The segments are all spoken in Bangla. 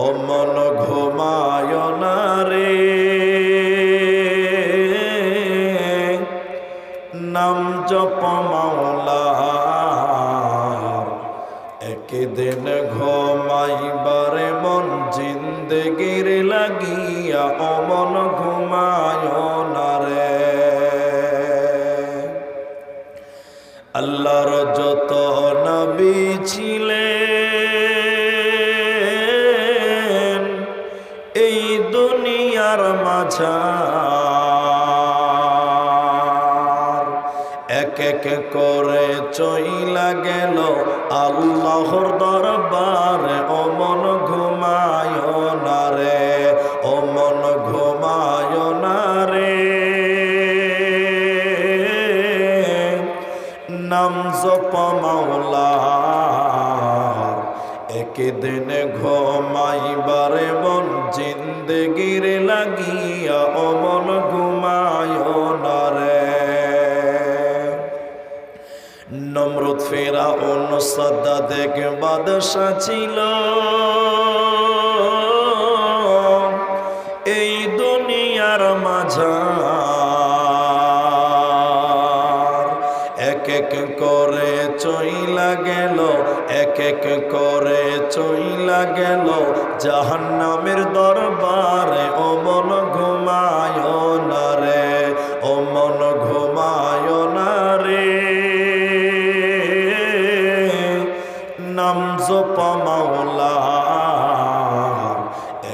ও মন ঘুমায় না রে, নাম জপ মাওলার। একদিন ঘুমাইবারে মন জিন্দেগির লাগিয়া, ও মন ঘুমায় না রে। আল্লাহর যত নবী ছিলেন এই দুনিয়ার মাঝার, এক এক করে চইলা গেল আল্লাহর দরবারে। ও মন ঘুমায় না রে, ও মন ঘুমায় না রে, নাম জপ মাওলার। একদিন ঘুমাইবারে মন জিন্দেগির লাগিয়া, ও মন ঘুমায় না রে। নমরুদ ফিরআউন সাদ্দাত বাদশা ছিল এই দুনিয়ার মাঝার, এক এক করে চইলা গেল, এক এক করে চইলা গেল জাহান্নামের দরবারে। ও মন ঘুমায় না রে, ও মন ঘুমায় না রে, নাম জপ মাওলার।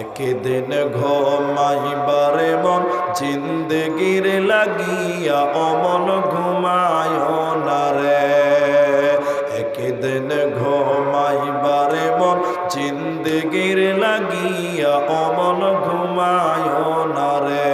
একদিন ঘুমাইবারে মন জিন্দেগির লাগিয়া, ও মন ঘুমায় না রে। একদিন ঘুমাইবারে মন জিন্দেগির লাগিয়া, ও মন ঘুমায় না রে।